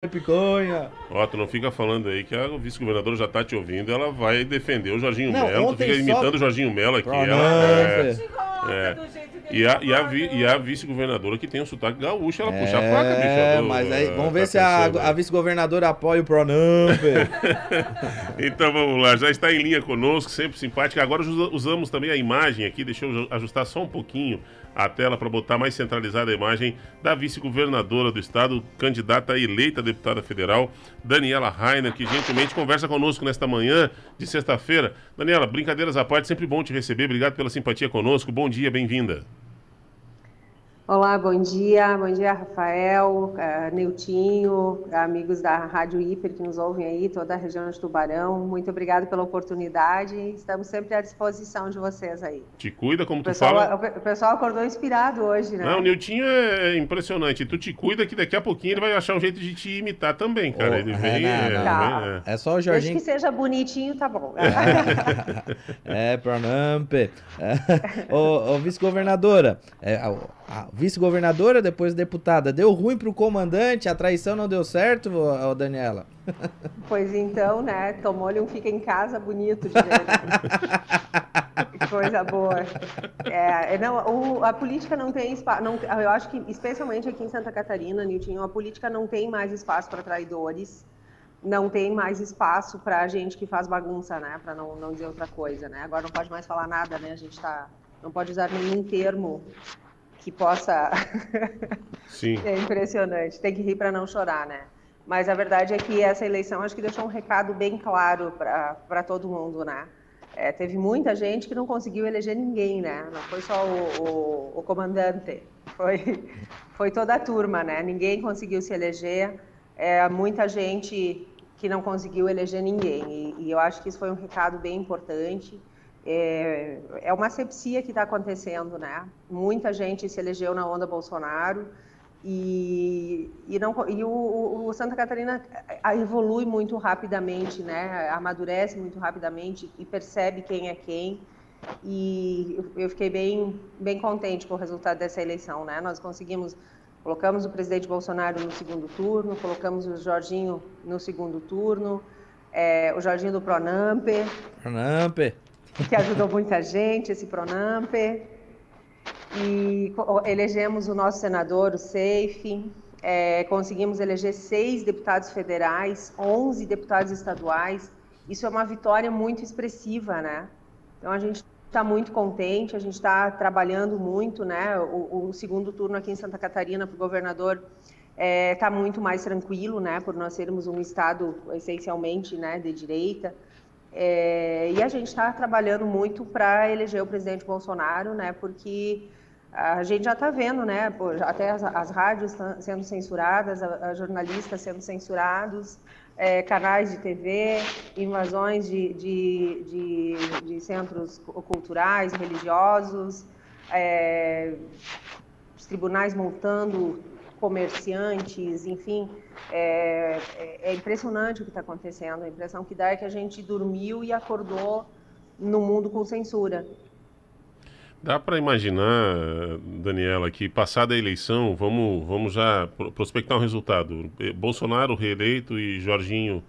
piconha. Ó, tu não fica falando aí que a vice-governadora já tá te ouvindo, ela vai defender o Jorginho Não, Melo. Tu fica ontem só... imitando o Jorginho Melo aqui. Ela Pronampe. é. Do jeito dele E a vice-governadora que tem um sotaque gaúcho, ela puxa a faca, bicho. Mas aí vamos ver Tá se a pensando aí. vice-governadora apoia o Pronampe. Então vamos lá, já está em linha conosco, sempre simpática. Agora usamos também a imagem aqui, deixa eu ajustar só um pouquinho a tela para botar mais centralizada a imagem da vice-governadora do estado, candidata a eleita deputada federal, Daniela Rainer, que gentilmente conversa conosco nesta manhã de sexta-feira. Daniela, brincadeiras à parte, sempre bom te receber, obrigado pela simpatia conosco, bom dia, bem-vinda. Olá, bom dia, Rafael, Niltinho, amigos da Rádio Hiper que nos ouvem aí, toda a região de Tubarão. Muito obrigado pela oportunidade. Estamos sempre à disposição de vocês aí. Te cuida, como tu fala. O pessoal acordou inspirado hoje, né? Não, o Niltinho é impressionante. Tu te cuida que daqui a pouquinho ele vai achar um jeito de te imitar também, cara. Ele vem. Tá. É só o Desde Jorginho. que seja bonitinho, tá bom. Pronampe. Ô, vice-governadora. A vice-governadora, depois deputada, deu ruim pro comandante, a traição não deu certo, ô Daniela? Pois então, né? Tomou-lhe um fica em casa bonito, que coisa boa. A política não tem espaço. Eu acho que, especialmente aqui em Santa Catarina, Niltinho, a política não tem mais espaço para traidores, não tem mais espaço para gente que faz bagunça, né? Para não dizer outra coisa, né? Agora não pode mais falar nada, né? A gente não pode usar nenhum termo que possa... Sim. É impressionante, tem que rir para não chorar, né? Mas a verdade é que essa eleição acho que deixou um recado bem claro para todo mundo, né? Teve muita gente que não conseguiu eleger ninguém, né? Não foi só o comandante, foi toda a turma, né? Ninguém conseguiu se eleger, muita gente que não conseguiu eleger ninguém. E eu acho que isso foi um recado bem importante. É uma asepsia que está acontecendo, né? Muita gente se elegeu na onda Bolsonaro o Santa Catarina evolui muito rapidamente, né? Amadurece muito rapidamente e percebe quem é quem. E eu fiquei bem contente com o resultado dessa eleição, né? Nós colocamos o presidente Bolsonaro no segundo turno, colocamos o Jorginho no segundo turno, o Jorginho do Pronampe. Que ajudou muita gente, esse Pronampe. E elegemos o nosso senador, o Seife, conseguimos eleger 6 deputados federais, 11 deputados estaduais. Isso é uma vitória muito expressiva, né? Então a gente está muito contente, a gente está trabalhando muito, né? O segundo turno aqui em Santa Catarina para o governador está muito mais tranquilo, né? Por nós sermos um estado essencialmente, né, de direita. E a gente está trabalhando muito para eleger o presidente Bolsonaro, né? Porque a gente já está vendo, né? Até as rádios sendo censuradas, a jornalistas sendo censurados, canais de TV, invasões de centros culturais, religiosos, os tribunais multando comerciantes, enfim, é impressionante o que está acontecendo. A impressão que dá é que a gente dormiu e acordou no mundo com censura. Dá para imaginar, Daniela, que passada a eleição, vamos já prospectar um resultado. Bolsonaro reeleito e Jorginho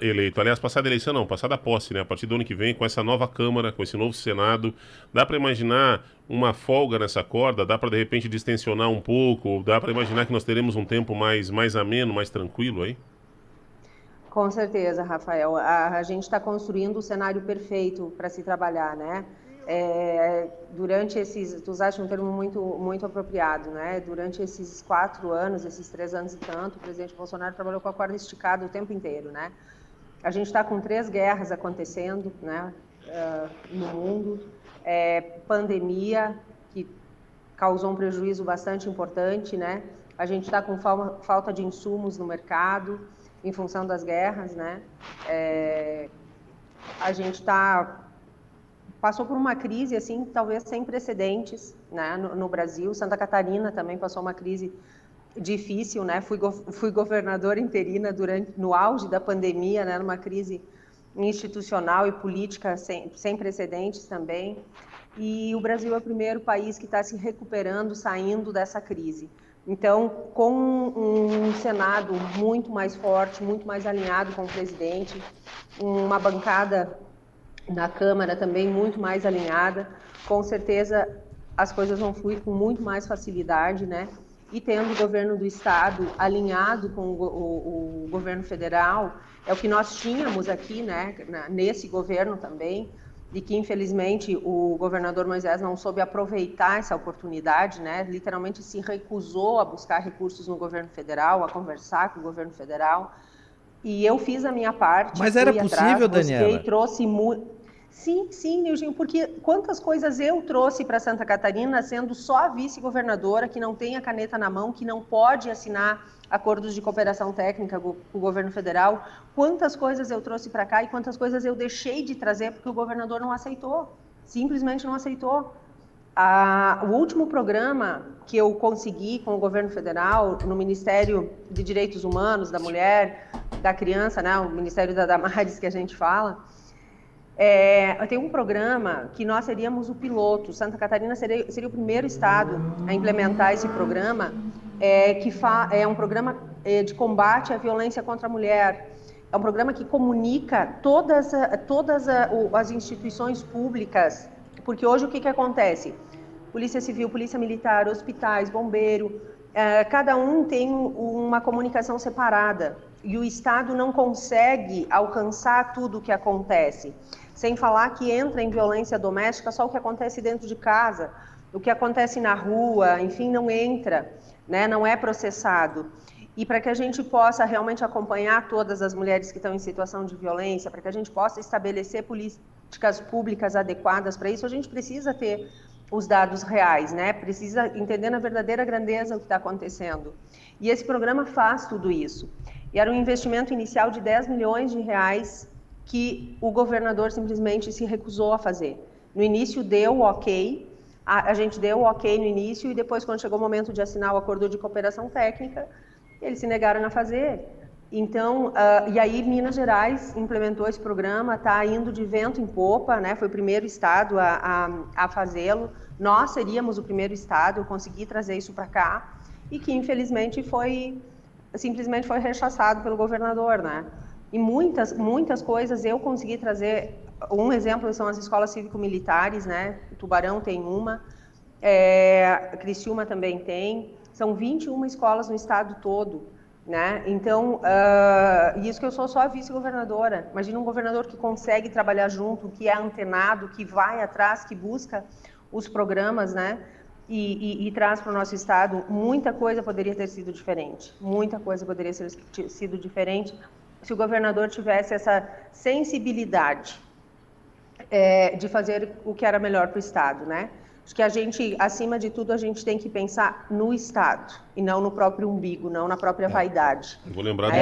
eleito. Aliás, passada a eleição não, passada a posse, né? A partir do ano que vem, com essa nova Câmara, com esse novo Senado, dá para imaginar uma folga nessa corda? Dá para, de repente, distensionar um pouco? Dá para imaginar que nós teremos um tempo mais ameno, mais tranquilo aí? Com certeza, Rafael. A gente está construindo o cenário perfeito para se trabalhar, né? Durante tu usaste um termo muito apropriado, né? Durante esses 4 anos, esses 3 anos e tanto, o presidente Bolsonaro trabalhou com a corda esticada o tempo inteiro, né? A gente está com 3 guerras acontecendo, né? No mundo, pandemia, que causou um prejuízo bastante importante, né? A gente está com falta de insumos no mercado, em função das guerras, né? A gente passou por uma crise, assim, talvez sem precedentes, né, no Brasil. Santa Catarina também passou uma crise difícil, né? Fui governadora interina no auge da pandemia, né, numa crise institucional e política sem precedentes também. E o Brasil é o primeiro país que está se recuperando, saindo dessa crise. Então, com um Senado muito mais forte, muito mais alinhado com o presidente, uma bancada na Câmara também muito mais alinhada, com certeza as coisas vão fluir com muito mais facilidade, né? E tendo o governo do Estado alinhado com o governo federal, é o que nós tínhamos aqui, né, nesse governo também, e que infelizmente o governador Moisés não soube aproveitar essa oportunidade, né? Literalmente se recusou a buscar recursos no governo federal, a conversar com o governo federal. E eu fiz a minha parte. Mas era possível, Daniela? Trouxe muito. Sim, Nilginho, porque quantas coisas eu trouxe para Santa Catarina, sendo só a vice-governadora, que não tem a caneta na mão, que não pode assinar acordos de cooperação técnica com o governo federal, quantas coisas eu trouxe para cá e quantas coisas eu deixei de trazer porque o governador não aceitou, simplesmente não aceitou. O último programa que eu consegui com o governo federal, no Ministério de Direitos Humanos, da Mulher, da Criança, né, o Ministério da Damares que a gente fala, tem um programa que nós seríamos o piloto. Santa Catarina seria o primeiro estado a implementar esse programa, que é um programa de combate à violência contra a mulher. É um programa que comunica todas as instituições públicas, porque hoje o que acontece? Polícia Civil, Polícia Militar, hospitais, bombeiro, cada um tem uma comunicação separada e o Estado não consegue alcançar tudo o que acontece. Sem falar que entra em violência doméstica só o que acontece dentro de casa, o que acontece na rua, enfim, não entra, né? Não é processado. E para que a gente possa realmente acompanhar todas as mulheres que estão em situação de violência, para que a gente possa estabelecer políticas públicas adequadas para isso, a gente precisa ter os dados reais, né? Precisa entender na verdadeira grandeza o que está acontecendo. E esse programa faz tudo isso. E era um investimento inicial de 10 milhões de reais que o governador simplesmente se recusou a fazer. No início deu o ok, a gente deu o ok no início e depois, quando chegou o momento de assinar o acordo de cooperação técnica, eles se negaram a fazer. Então, e aí Minas Gerais implementou esse programa, está indo de vento em popa, né? Foi o primeiro estado a fazê-lo. Nós seríamos o primeiro estado, eu consegui trazer isso para cá, e que infelizmente simplesmente foi rechaçado pelo governador, né? E muitas coisas eu consegui trazer. Um exemplo são as escolas cívico-militares, né? O Tubarão tem uma, Criciúma também tem. São 21 escolas no estado todo, né? Então, isso que eu sou só a vice-governadora. Imagina um governador que consegue trabalhar junto, que é antenado, que vai atrás, que busca os programas, né? E traz para o nosso estado. Muita coisa poderia ter sido diferente. Muita coisa poderia ter sido diferente se o governador tivesse essa sensibilidade de fazer o que era melhor para o estado, né? Acho que a gente, acima de tudo, a gente tem que pensar no estado e não no próprio umbigo, não na própria vaidade. Eu vou lembrar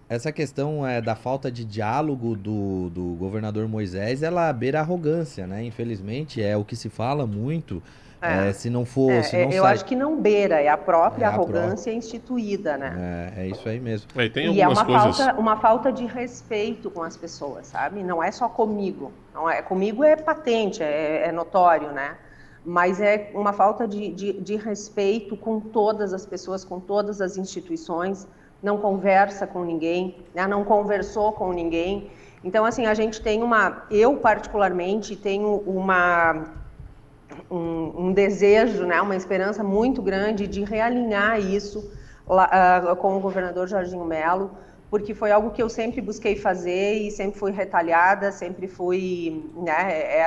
essa questão da falta de diálogo do governador Moisés, ela beira a arrogância, né? Infelizmente, é o que se fala muito. Se não for... eu acho que não beira, é a própria arrogância instituída, né? É isso aí mesmo. E é uma falta de respeito com as pessoas, sabe? Não é só comigo. Comigo é patente, é notório, né? Mas é uma falta de respeito com todas as pessoas, com todas as instituições. Não conversa com ninguém, né? Não conversou com ninguém. Então, assim, a gente tem eu particularmente tenho um desejo, né, uma esperança muito grande de realinhar isso com o governador Jorginho Melo, porque foi algo que eu sempre busquei fazer e sempre fui retalhada, sempre fui, né,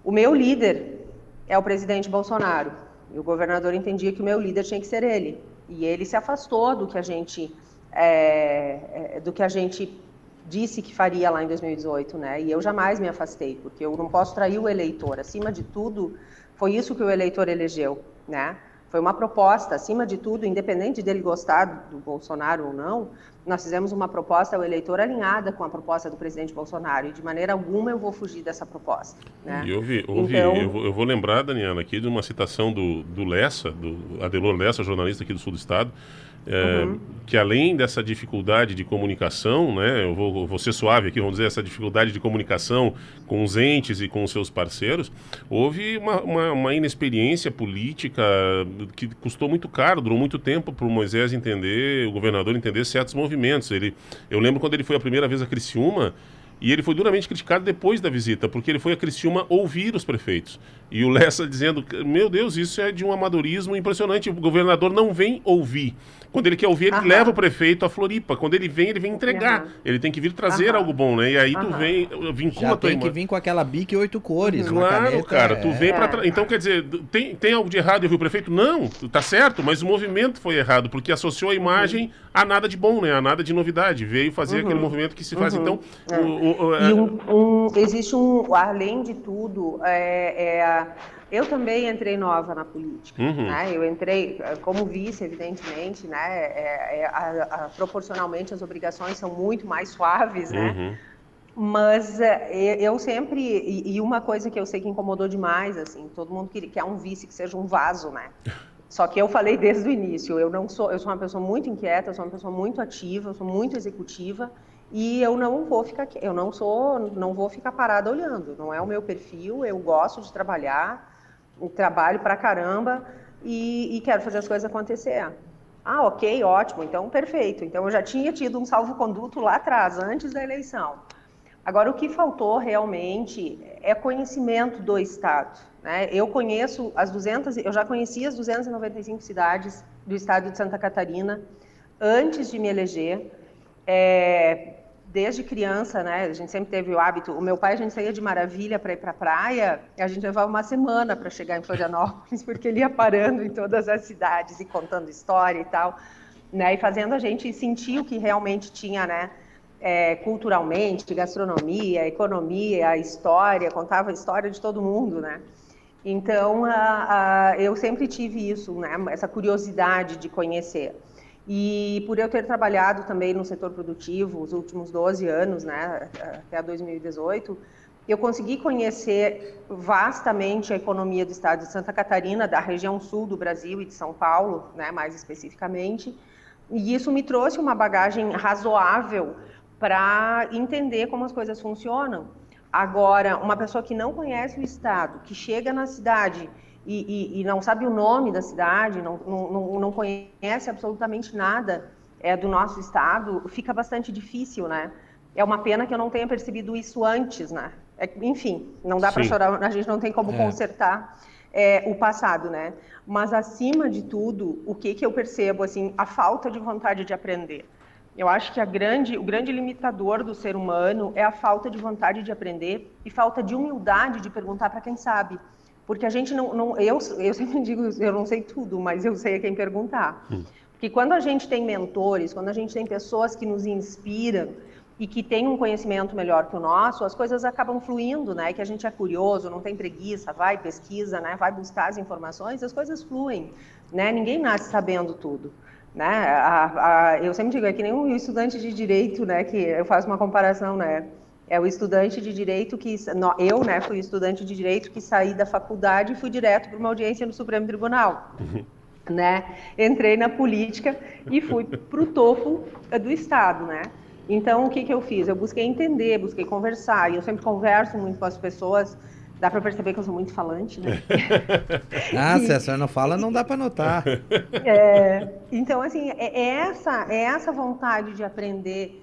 o meu líder é o presidente Bolsonaro, e o governador entendia que o meu líder tinha que ser ele, e ele se afastou do que a gente disse que faria lá em 2018, né? E eu jamais me afastei, porque eu não posso trair o eleitor. Acima de tudo, foi isso que o eleitor elegeu, né? Foi uma proposta, acima de tudo, independente dele gostar do Bolsonaro ou não, nós fizemos uma proposta ao eleitor alinhada com a proposta do presidente Bolsonaro, e de maneira alguma eu vou fugir dessa proposta, né? E eu vou lembrar, Daniela, aqui de uma citação do Lessa, do Adelor Lessa, jornalista aqui do sul do estado, que além dessa dificuldade de comunicação, né, eu vou ser suave aqui, vamos dizer, essa dificuldade de comunicação com os entes e com os seus parceiros, houve uma inexperiência política que custou muito caro, durou muito tempo para o Moisés entender, o governador entender certos movimentos. Eu lembro quando ele foi a primeira vez a Criciúma, e ele foi duramente criticado depois da visita, porque ele foi a Criciúma ouvir os prefeitos. E o Lessa dizendo, meu Deus, isso é de um amadorismo impressionante, o governador não vem ouvir. Quando ele quer ouvir, ele leva o prefeito a Floripa. Quando ele vem entregar. Ele tem que vir trazer algo bom, né? E aí tu vem, vincula já tem que vir com aquela bique 8 cores. Claro, caneta, cara, tu vem pra... Então, quer dizer, tem algo de errado eu vi o prefeito? Não, tá certo, mas o movimento foi errado, porque associou a imagem a nada de bom, né? A nada de novidade. Veio fazer aquele movimento que se faz. Então, existe além de tudo, eu também entrei nova na política, né? Eu entrei como vice, evidentemente, né? Proporcionalmente as obrigações são muito mais suaves, né? Mas eu sempre, e uma coisa que eu sei que incomodou demais, assim, todo mundo quer um vice que seja um vaso, né? Só que eu falei desde o início, eu sou uma pessoa muito inquieta, eu sou uma pessoa muito ativa, eu sou muito executiva, e eu não vou ficar parada olhando, não é o meu perfil, eu gosto de trabalhar, trabalho pra caramba e quero fazer as coisas acontecer. Ah, ok, ótimo, então perfeito. Então eu já tinha tido um salvo-conduto lá atrás, antes da eleição. Agora, o que faltou realmente é conhecimento do Estado, né? Eu já conhecia as 295 cidades do Estado de Santa Catarina antes de me eleger. Desde criança, né, a gente sempre teve o hábito, o meu pai, a gente saía de Maravilha para ir para a praia, a gente levava uma semana para chegar em Florianópolis, porque ele ia parando em todas as cidades e contando história e tal, né, e fazendo a gente sentir o que realmente tinha, né, culturalmente, gastronomia, economia, a história, contava a história de todo mundo, né. Então, eu sempre tive isso, né, essa curiosidade de conhecer. E por eu ter trabalhado também no setor produtivo os últimos 12 anos, né, até 2018, eu consegui conhecer vastamente a economia do estado de Santa Catarina, da região sul do Brasil e de São Paulo, né, mais especificamente, e isso me trouxe uma bagagem razoável para entender como as coisas funcionam. Agora, uma pessoa que não conhece o estado, que chega na cidade e não sabe o nome da cidade, não conhece absolutamente nada do nosso estado, fica bastante difícil, né? É uma pena que eu não tenha percebido isso antes, né? Enfim, não dá para chorar, a gente não tem como consertar o passado, né? Mas, acima de tudo, o que eu percebo, assim, a falta de vontade de aprender. Eu acho que o grande limitador do ser humano é a falta de vontade de aprender e falta de humildade de perguntar para quem sabe. Porque a gente eu sempre digo, eu não sei tudo, mas eu sei a quem perguntar. Porque quando a gente tem mentores, quando a gente tem pessoas que nos inspiram e que têm um conhecimento melhor que o nosso, as coisas acabam fluindo, né? Que a gente é curioso, não tem preguiça, vai, pesquisa, né? Vai buscar as informações, as coisas fluem, né? Ninguém nasce sabendo tudo, né? Eu sempre digo, é que nem um estudante de direito, né? Que eu faço uma comparação, né? É o estudante de direito eu, né, fui estudante de direito que saí da faculdade e fui direto para uma audiência no Supremo Tribunal, né? Entrei na política e fui para o topo do Estado, né? Então, o que eu fiz? Eu busquei entender, busquei conversar, e eu sempre converso muito com as pessoas, dá para perceber que eu sou muito falante, né? Se a senhora não fala, não dá para notar. Então, assim, é essa vontade de aprender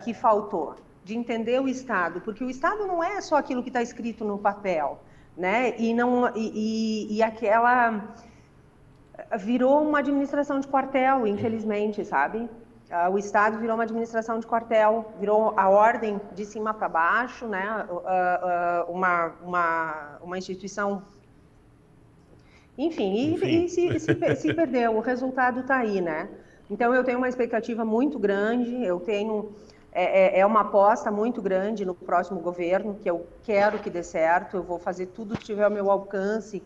que faltou. De entender o Estado, porque o Estado não é só aquilo que está escrito no papel, né? E aquela virou uma administração de quartel, infelizmente, sabe? O Estado virou uma administração de quartel, virou a ordem de cima para baixo, né? Uma instituição, enfim, e se perdeu. O resultado está aí, né? Então eu tenho uma expectativa muito grande, eu tenho uma aposta muito grande no próximo governo, que eu quero que dê certo, eu vou fazer tudo que tiver ao meu alcance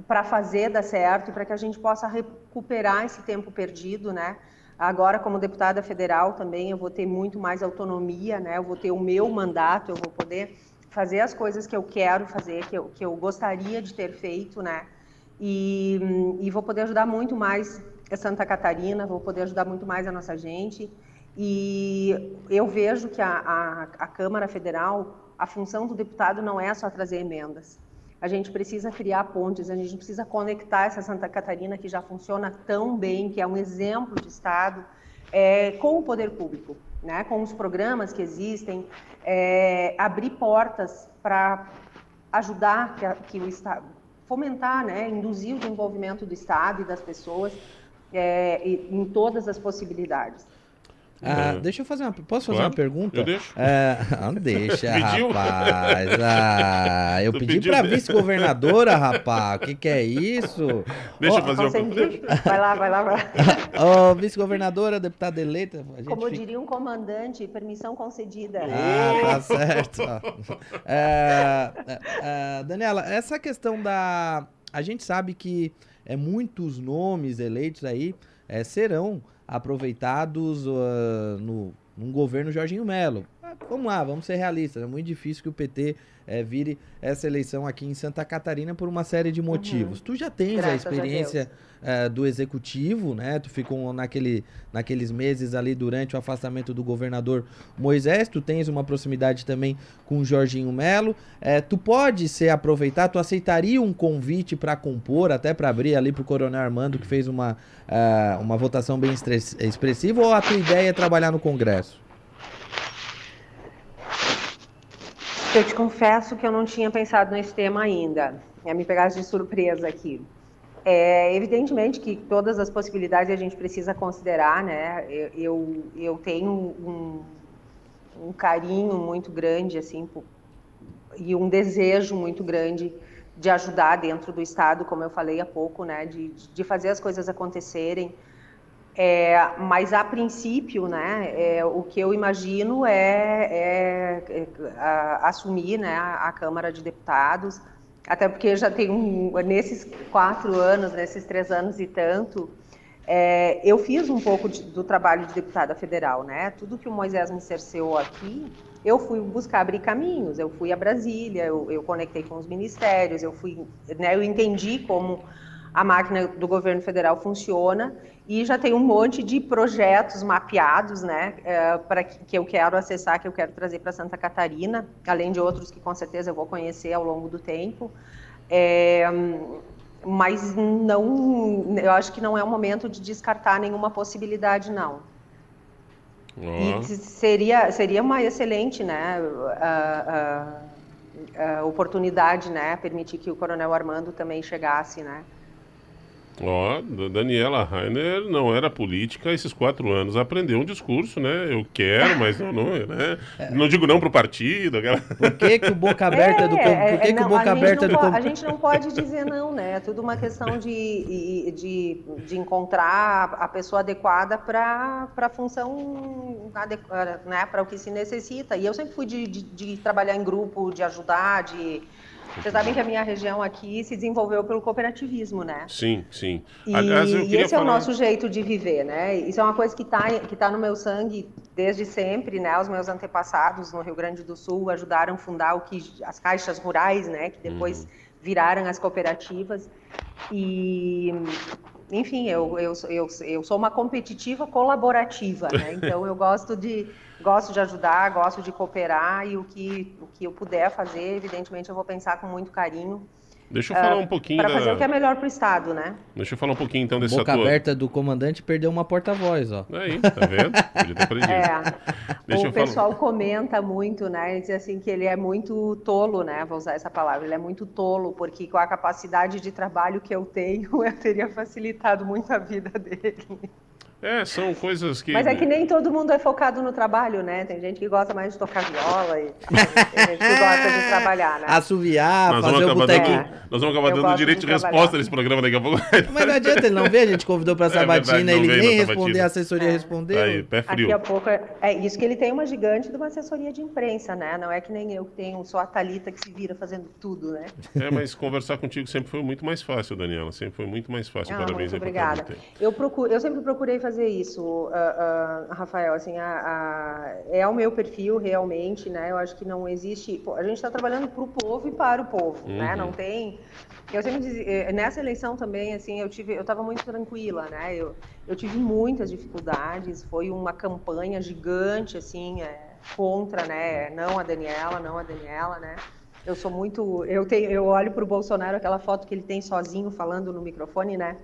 para fazer dar certo, para que a gente possa recuperar esse tempo perdido, né? Agora, como deputada federal também, eu vou ter muito mais autonomia, né? Eu vou ter o meu mandato, eu vou poder fazer as coisas que eu quero fazer, que eu gostaria de ter feito, né? E vou poder ajudar muito mais Santa Catarina, vou poder ajudar muito mais a nossa gente. E eu vejo que a Câmara Federal, a função do deputado não é só trazer emendas. A gente precisa criar pontes, a gente precisa conectar essa Santa Catarina que já funciona tão bem, que é um exemplo de Estado, com o poder público, né? Com os programas que existem, abrir portas para ajudar que o Estado, fomentar, né? Induzir o desenvolvimento do Estado e das pessoas em todas as possibilidades. Deixa eu fazer posso fazer uma pergunta? Eu deixo. Deixa, rapaz. Eu pedi pra vice-governadora, rapaz. O que é isso? Deixa eu fazer uma pergunta. Vai lá. Vice-governadora, deputada eleita. Como diria um comandante, permissão concedida. Tá certo. Daniela, essa questão a gente sabe que muitos nomes eleitos aí serão aproveitados num governo Jorginho Melo. Vamos lá, vamos ser realistas. É muito difícil que o PT vire essa eleição aqui em Santa Catarina por uma série de motivos. Tu já tens a experiência do executivo, né? Tu ficou naqueles meses ali durante o afastamento do governador Moisés. Tu tens uma proximidade também com o Jorginho Melo. Tu pode ser aproveitado, tu aceitaria um convite para compor, até para abrir ali para o Coronel Armando, que fez uma votação bem expressiva, ou a tua ideia é trabalhar no Congresso? Eu te confesso que eu não tinha pensado nesse tema ainda. Me pegasse de surpresa aqui. Evidentemente que todas as possibilidades a gente precisa considerar, né? Eu tenho um carinho muito grande, assim, e um desejo muito grande de ajudar dentro do Estado, como eu falei há pouco, né? De fazer as coisas acontecerem. Mas a princípio, né, o que eu imagino assumir, né, a Câmara de Deputados, até porque já tem nesses 4 anos, nesses 3 anos e tanto, eu fiz um pouco do trabalho de deputada federal, né? Tudo que o Moisés me cerceou aqui, eu fui buscar abrir caminhos, eu fui a Brasília, eu conectei com os ministérios, eu entendi como a máquina do governo federal funciona e já tem um monte de projetos mapeados, né, que eu quero acessar, que eu quero trazer para Santa Catarina, além de outros que com certeza eu vou conhecer ao longo do tempo. Mas eu acho que não é o momento de descartar nenhuma possibilidade, não. E seria uma excelente, né, oportunidade, né, permitir que o Coronel Armando também chegasse, né. Daniela Rainer não era política esses 4 anos. Aprendeu um discurso, né? Eu quero, mas não, né? Não digo não pro partido. Por que o boca aberta do... Por que o boca aberta do... A gente não pode dizer não, né? É tudo uma questão de encontrar a pessoa adequada para a função adequada, né? Para o que se necessita. E eu sempre fui de trabalhar em grupo, de ajudar, Vocês sabem que a minha região aqui se desenvolveu pelo cooperativismo, né? Sim, sim. E esse é o nosso jeito de viver, né? Isso é uma coisa que tá no meu sangue desde sempre, né? Os meus antepassados no Rio Grande do Sul ajudaram a fundar as caixas rurais, né? Que depois viraram as cooperativas. E, enfim, eu sou uma competitiva colaborativa, né? Então eu gosto de ajudar, gosto de cooperar e o que eu puder fazer, evidentemente eu vou pensar com muito carinho. Deixa eu falar um pouquinho para fazer o que é melhor para o Estado, né? Deixa eu falar um pouquinho então dessa boca aberta do comandante perdeu uma porta-voz, ó. Aí, tá vendo? Podia ter aprendido. O pessoal comenta muito, né? Diz assim que ele é muito tolo, né? Vou usar essa palavra. Ele é muito tolo, porque com a capacidade de trabalho que eu tenho, eu teria facilitado muito a vida dele. São coisas que... Mas é que nem todo mundo é focado no trabalho, né? Tem gente que gosta mais de tocar viola e tem gente que gosta de trabalhar, né? Assoviar, fazer o botequinho. Nós vamos acabar dando direito de resposta nesse programa daqui a pouco. Mas não adianta, ele não vê, a gente convidou pra Sabatina, ele nem responder, a assessoria respondeu. Aí, pé frio. Daqui a pouco, isso que ele tem uma gigante de uma assessoria de imprensa, né? Não é que nem eu que tenho só a Thalita que se vira fazendo tudo, né? Mas conversar contigo sempre foi muito mais fácil, Daniela, sempre foi muito mais fácil. Parabéns muito aí. Obrigada. Eu sempre procurei fazer isso, Rafael, assim, é o meu perfil realmente, né? Eu acho que não existe, a gente está trabalhando para o povo e para o povo, né? Não tem, eu sempre dizia, nessa eleição também, assim, eu estava muito tranquila, né? Eu tive muitas dificuldades, foi uma campanha gigante, assim, contra, né? Não a Daniela, né? Eu sou muito, eu olho para o Bolsonaro, aquela foto que ele tem sozinho falando no microfone, né?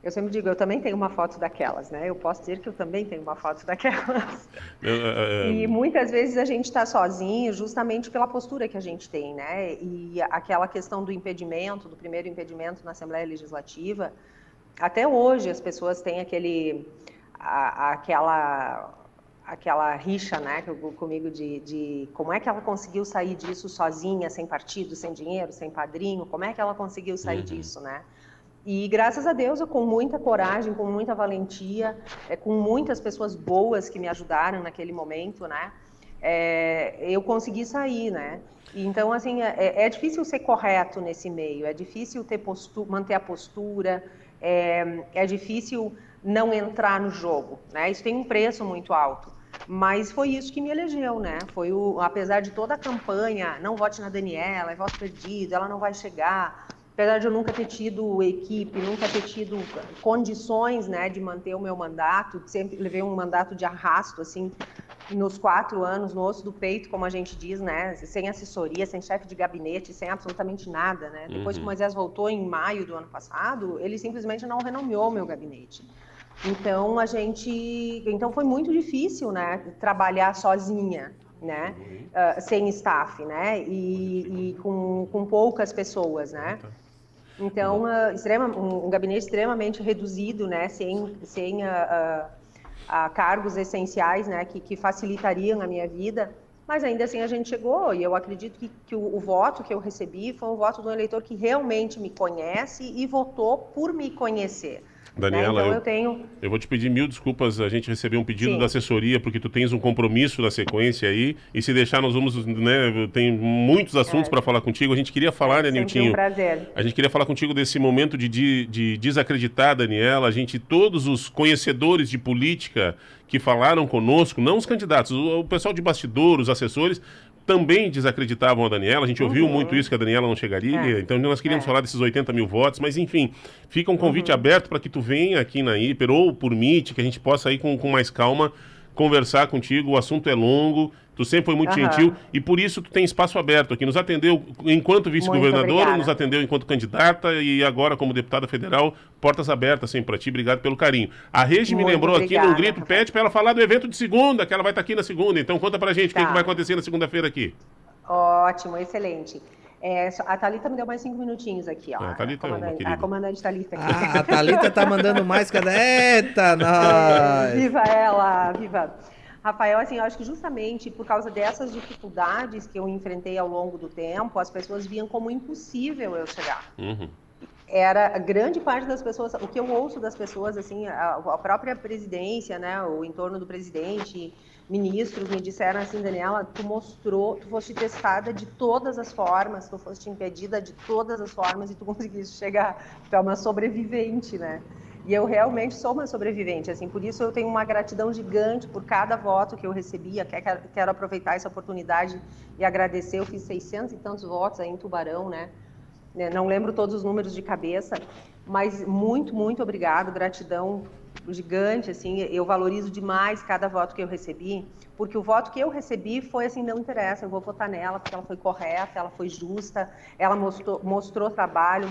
Eu sempre digo, eu também tenho uma foto daquelas, né? Eu posso dizer que eu também tenho uma foto daquelas. E muitas vezes a gente está sozinho justamente pela postura que a gente tem, né? E aquela questão do impedimento, do primeiro impedimento na Assembleia Legislativa, até hoje as pessoas têm aquela rixa, né, comigo de como é que ela conseguiu sair disso sozinha, sem partido, sem dinheiro, sem padrinho, como é que ela conseguiu sair disso, né? E graças a Deus, eu com muita coragem, com muita valentia, com muitas pessoas boas que me ajudaram naquele momento, né? Eu consegui sair, né? Então, assim, é difícil ser correto nesse meio, é difícil manter a postura, é difícil não entrar no jogo, né? Isso tem um preço muito alto. Mas foi isso que me elegeu, né? Apesar de toda a campanha, não vote na Daniela, é voto perdido, ela não vai chegar. Apesar de eu nunca ter tido equipe, nunca ter tido condições, né, de manter o meu mandato, sempre levei um mandato de arrasto, assim, nos 4 anos, no osso do peito, como a gente diz, né, sem assessoria, sem chefe de gabinete, sem absolutamente nada, né. Depois que o Moisés voltou em maio do ano passado, ele simplesmente não renomeou meu gabinete. Então, então foi muito difícil, né, trabalhar sozinha, né, sem staff, né, e com poucas pessoas, né. Então, um gabinete extremamente reduzido, né, sem cargos essenciais, né, que facilitariam a minha vida, mas ainda assim a gente chegou, e eu acredito que o voto que eu recebi foi um voto de um eleitor que realmente me conhece e votou por me conhecer. Daniela, né? Então, eu vou te pedir 1000 desculpas, a gente recebeu um pedido Sim. da assessoria, porque tu tens um compromisso na sequência aí, e se deixar nós vamos, né, tem muitos assuntos para falar contigo, a gente queria falar, né, Niltinho? Um prazer. A gente queria falar contigo desse momento de desacreditar a Daniela, todos os conhecedores de política que falaram conosco, não os candidatos, o pessoal de bastidor, os assessores, também desacreditavam a Daniela, a gente ouviu muito isso, que a Daniela não chegaria, então nós queríamos falar desses 80 mil votos, mas enfim, fica um convite aberto para que tu venha aqui na Hiper ou por Meet, que a gente possa aí com mais calma conversar contigo, o assunto é longo, tu sempre foi muito gentil e por isso tu tem espaço aberto aqui, nos atendeu enquanto vice-governadora, nos atendeu enquanto candidata e agora como deputada federal, portas abertas sempre para ti, obrigado pelo carinho. A Regi me lembrou aqui num grito, pede para ela falar do evento de segunda, que ela vai estar aqui na segunda, então conta pra gente o que vai acontecer na segunda-feira aqui. Ótimo, excelente. A Thalita me deu mais 5 minutinhos aqui, ó. A comandante Thalita aqui. A Thalita tá mandando mais cada... Eita, nós! Viva ela, viva! Rafael, assim, eu acho que justamente por causa dessas dificuldades que eu enfrentei ao longo do tempo, as pessoas viam como impossível eu chegar. Era a grande parte das pessoas, o que eu ouço das pessoas, assim, a própria presidência, né, o entorno do presidente, ministros me disseram assim, Daniela, tu foste testada de todas as formas, tu foste impedida de todas as formas e tu conseguiste chegar. Tu é uma sobrevivente, né? E eu realmente sou uma sobrevivente, assim, por isso eu tenho uma gratidão gigante por cada voto que eu recebia. Quero aproveitar essa oportunidade e agradecer. Eu fiz 600 e tantos votos aí em Tubarão, né? Não lembro todos os números de cabeça, mas muito, muito obrigado, gratidão gigante, assim, eu valorizo demais cada voto que eu recebi, porque o voto que eu recebi foi assim, não interessa, eu vou votar nela, porque ela foi correta, ela foi justa, ela mostrou trabalho,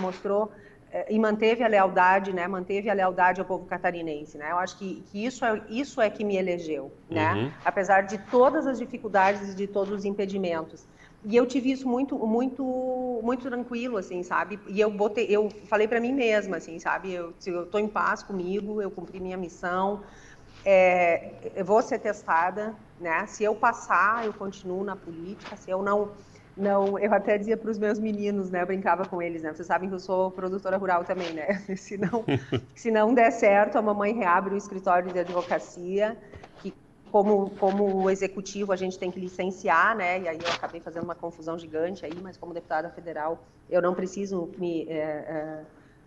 e manteve a lealdade, né, manteve a lealdade ao povo catarinense, né, eu acho que isso é que me elegeu, né, apesar de todas as dificuldades e de todos os impedimentos. E eu tive isso muito, muito, muito tranquilo, assim, sabe? E eu falei para mim mesma, assim, sabe? Eu tô em paz comigo, eu cumpri minha missão, eu vou ser testada, né? Se eu passar, eu continuo na política. Se eu não, eu até dizia para os meus meninos, né? Eu brincava com eles, né? Vocês sabem que eu sou produtora rural também, né? Se não der certo, a mamãe reabre o escritório de advocacia. Como executivo, a gente tem que licenciar, né? E aí eu acabei fazendo uma confusão gigante aí, mas como deputada federal, eu não preciso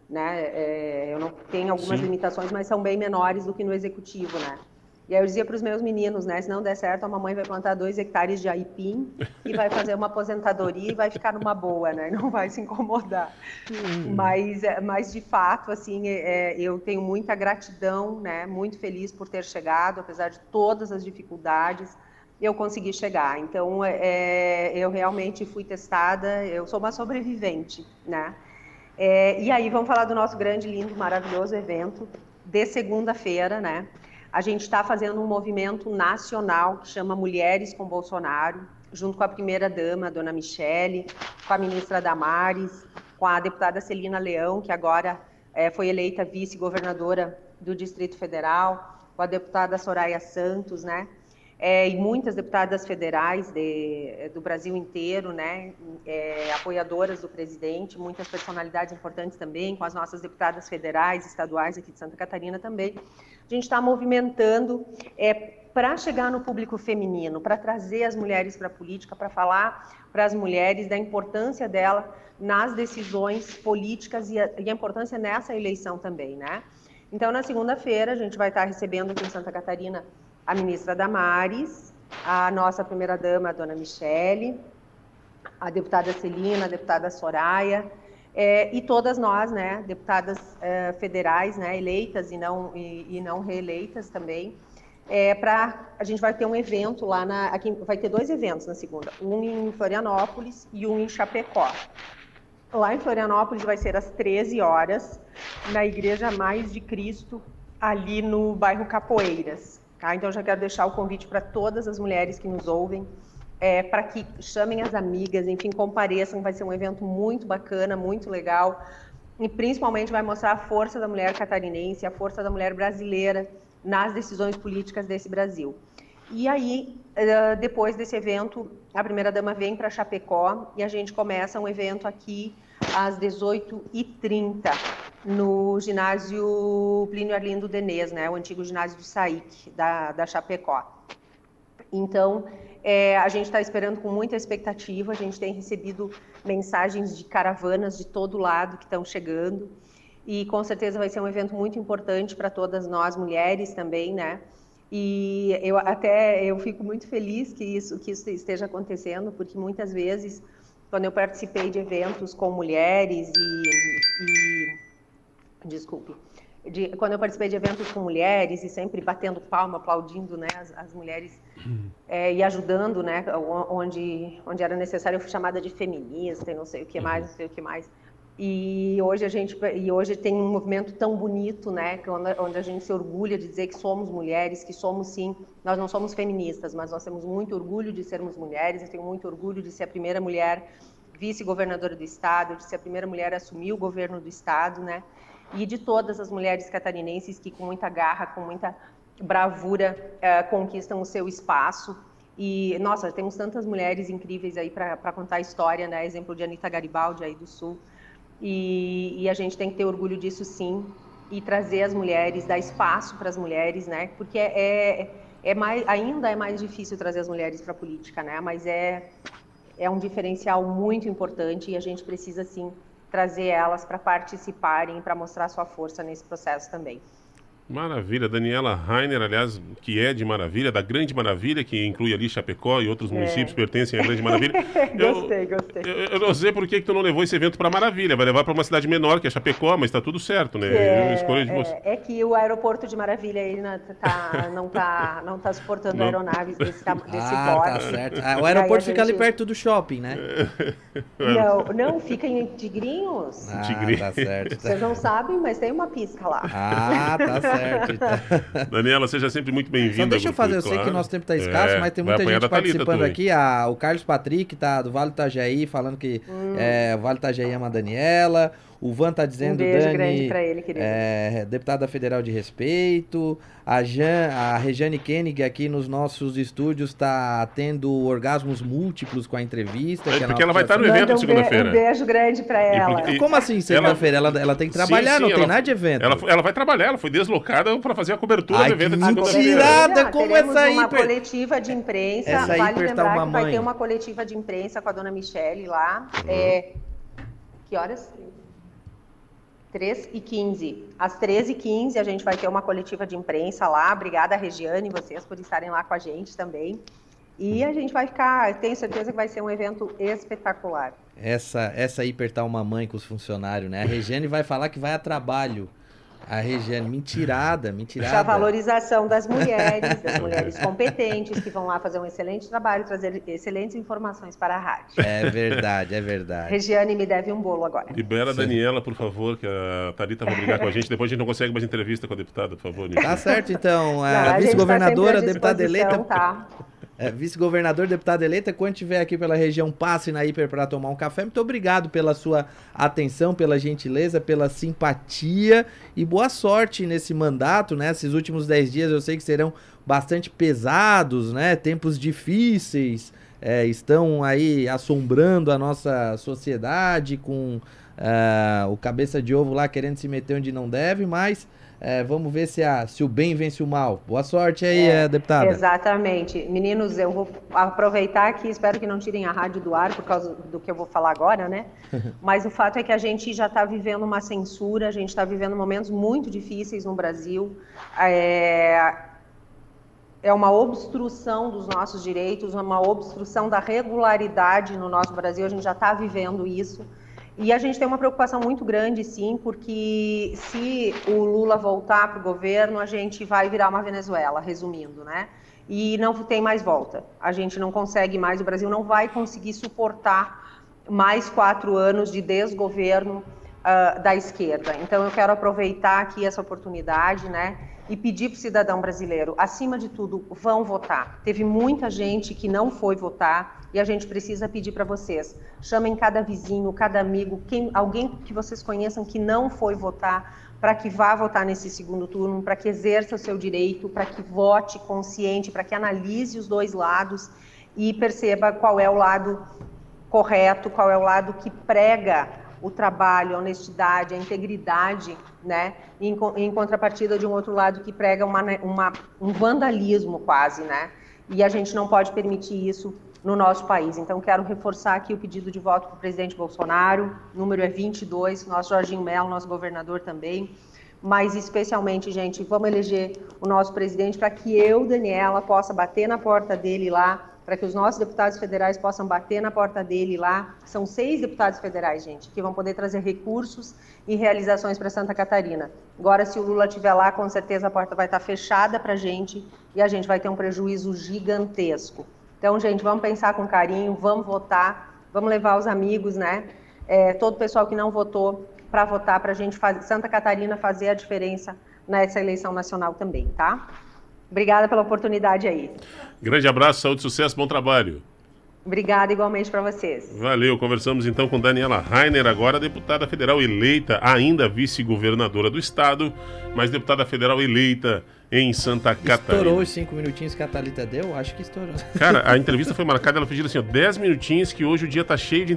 né? Eu não tenho algumas limitações, mas são bem menores do que no executivo, né? E aí eu dizia para os meus meninos, né? Se não der certo, a mamãe vai plantar 2 hectares de aipim e vai fazer uma aposentadoria e vai ficar numa boa, né? Não vai se incomodar. Mas de fato, assim, eu tenho muita gratidão, né? Muito feliz por ter chegado, apesar de todas as dificuldades, eu consegui chegar. Então, eu realmente fui testada, eu sou uma sobrevivente, né? E aí, vamos falar do nosso grande, lindo, maravilhoso evento de segunda-feira, né? A gente está fazendo um movimento nacional que chama Mulheres com Bolsonaro, junto com a primeira-dama, a dona Michele, com a ministra Damares, com a deputada Celina Leão, que agora foi eleita vice-governadora do Distrito Federal, com a deputada Soraya Santos, né? E muitas deputadas federais do Brasil inteiro, né? Apoiadoras do presidente, muitas personalidades importantes também, com as nossas deputadas federais, estaduais aqui de Santa Catarina também. A gente está movimentando para chegar no público feminino, para trazer as mulheres para a política, para falar para as mulheres da importância dela nas decisões políticas e a importância nessa eleição também, né? Então, na segunda-feira, a gente vai estar recebendo aqui em Santa Catarina a ministra Damares, a nossa primeira-dama, a dona Michele, a deputada Celina, a deputada Soraya, e todas nós, né, deputadas federais, né, eleitas e não reeleitas também, a gente vai ter um evento lá, aqui vai ter 2 eventos na segunda, um em Florianópolis e um em Chapecó. Lá em Florianópolis vai ser às 13 horas, na Igreja Mais de Cristo, ali no bairro Capoeiras. Tá? Então, eu já quero deixar o convite para todas as mulheres que nos ouvem, para que chamem as amigas, enfim, compareçam. Vai ser um evento muito bacana, muito legal, e principalmente vai mostrar a força da mulher catarinense, a força da mulher brasileira nas decisões políticas desse Brasil. E aí, depois desse evento, a primeira-dama vem para Chapecó e a gente começa um evento aqui às 18h30, no ginásio Plínio Arlindo Denez, né, o antigo ginásio do SAIC, da Chapecó. Então, a gente está esperando com muita expectativa, a gente tem recebido mensagens de caravanas de todo lado que estão chegando, e com certeza vai ser um evento muito importante para todas nós mulheres também, né? E eu fico muito feliz que isso esteja acontecendo, porque muitas vezes, quando eu participei de eventos com mulheres quando eu participei de eventos com mulheres e sempre batendo palma, aplaudindo, né, as mulheres e ajudando, né, onde era necessário, eu fui chamada de feminista e não sei o que mais, não sei o que mais. E hoje tem um movimento tão bonito, né, onde a gente se orgulha de dizer que somos mulheres, que somos sim, nós não somos feministas, mas nós temos muito orgulho de sermos mulheres. Eu tenho muito orgulho de ser a primeira mulher vice-governadora do estado, de ser a primeira mulher a assumir o governo do estado, né, e de todas as mulheres catarinenses que com muita garra, com muita bravura conquistam o seu espaço. E, nossa, temos tantas mulheres incríveis aí para contar a história, né, exemplo de Anita Garibaldi aí do Sul. E a gente tem que ter orgulho disso sim, e trazer as mulheres, dar espaço para as mulheres, né? Porque ainda é mais difícil trazer as mulheres para a política, né? Mas é um diferencial muito importante e a gente precisa sim trazer elas para participarem, para mostrar sua força nesse processo também. Maravilha, Daniela Rainer, aliás, que é de Maravilha, da Grande Maravilha, que inclui ali Chapecó e outros municípios pertencem à Grande Maravilha. Gostei. Eu não sei por que tu não levou esse evento para Maravilha, vai levar para uma cidade menor, que é Chapecó, mas está tudo certo, né? Eu escolho de você. É que o aeroporto de Maravilha aí não tá suportando aeronaves desse porte. Tá certo. O aeroporto fica ali perto do shopping, né? Não, fica em Tigrinhos. Tá certo. Vocês não sabem, mas tem uma pista lá. Tá certo. Daniela, seja sempre muito bem-vinda. Só deixa eu fazer, eu sei que nosso tempo está escasso, mas tem muita gente participando aqui. O Carlos Patrick tá do Vale do Itajaí, falando que o Vale do Itajaí ama a Daniela. O Van tá dizendo, beijo grande pra ele, querido. Deputada federal de respeito. A Rejane Koenig aqui nos nossos estúdios tá tendo orgasmos múltiplos com a entrevista. Porque ela vai estar no evento segunda-feira. Um beijo grande pra ela. Como assim segunda-feira? Ela tem que trabalhar, não tem nada de evento. Ela vai trabalhar, ela foi deslocada para fazer a cobertura do evento de segunda-feira. Mentirada, como essa aí? Uma coletiva de imprensa. Vale lembrar que vai ter uma coletiva de imprensa com a dona Michele lá. Que horas? 3h15. Às 13h15 a gente vai ter uma coletiva de imprensa lá. Obrigada, Regiane, vocês por estarem lá com a gente também. E a gente vai ficar, tenho certeza que vai ser um evento espetacular. Essa aí apertar uma mãe com os funcionários, né? A Regiane vai falar que vai a trabalho. A Regiane, mentirada. Já a valorização das mulheres competentes, que vão lá fazer um excelente trabalho, trazer excelentes informações para a rádio. É verdade, é verdade. Regiane me deve um bolo agora. Libera a Daniela, por favor, que a Thalita vai brigar com a gente. Depois a gente não consegue mais entrevista com a deputada, por favor. Tá certo, então. A vice-governadora, deputada eleita... Tá. Vice-governador, deputada eleita, quando estiver aqui pela região, passe na Hiper para tomar um café. Muito obrigado pela sua atenção, pela gentileza, pela simpatia e boa sorte nesse mandato, né? Esses últimos 10 dias eu sei que serão bastante pesados, né? Tempos difíceis, estão aí assombrando a nossa sociedade com o cabeça de ovo lá querendo se meter onde não deve, mas... vamos ver se o bem vence o mal. Boa sorte aí, deputada. Exatamente. Meninos, eu vou aproveitar aqui, espero que não tirem a rádio do ar por causa do que eu vou falar agora, né? Mas o fato é que a gente já está vivendo uma censura, a gente está vivendo momentos muito difíceis no Brasil. É uma obstrução dos nossos direitos, uma obstrução da regularidade no nosso Brasil, a gente já está vivendo isso. E a gente tem uma preocupação muito grande, sim, porque se o Lula voltar para o governo, a gente vai virar uma Venezuela, resumindo, né? E não tem mais volta. A gente não consegue mais, o Brasil não vai conseguir suportar mais 4 anos de desgoverno da esquerda. Então, eu quero aproveitar aqui essa oportunidade, né? E pedir para o cidadão brasileiro, acima de tudo, vão votar. Teve muita gente que não foi votar e a gente precisa pedir para vocês. Chamem cada vizinho, cada amigo, alguém que vocês conheçam que não foi votar, para que vá votar nesse segundo turno, para que exerça o seu direito, para que vote consciente, para que analise os dois lados e perceba qual é o lado correto, qual é o lado que prega o trabalho, a honestidade, a integridade, né? Em contrapartida de um outro lado que prega um vandalismo quase, né? E a gente não pode permitir isso no nosso país. Então, quero reforçar aqui o pedido de voto para o presidente Bolsonaro, o número é 22, nosso Jorginho Mello, nosso governador também, mas especialmente, gente, vamos eleger o nosso presidente para que eu, Daniela, possa bater na porta dele lá, para que os nossos deputados federais possam bater na porta dele lá. São 6 deputados federais, gente, que vão poder trazer recursos e realizações para Santa Catarina. Agora, se o Lula estiver lá, com certeza a porta vai estar fechada para a gente e a gente vai ter um prejuízo gigantesco. Então, gente, vamos pensar com carinho, vamos votar, vamos levar os amigos, né? Todo o pessoal que não votou para votar, para a gente Santa Catarina fazer a diferença nessa eleição nacional também, tá? Obrigada pela oportunidade aí. Grande abraço, saúde, sucesso, bom trabalho. Obrigada igualmente para vocês. Valeu, conversamos então com Daniela Rainer, agora deputada federal eleita, ainda vice-governadora do estado, mas deputada federal eleita em Santa Catarina. Estourou os 5 minutinhos que a Thalita deu? Acho que estourou. Cara, a entrevista foi marcada, ela pediu assim, 10 minutinhos, que hoje o dia tá cheio de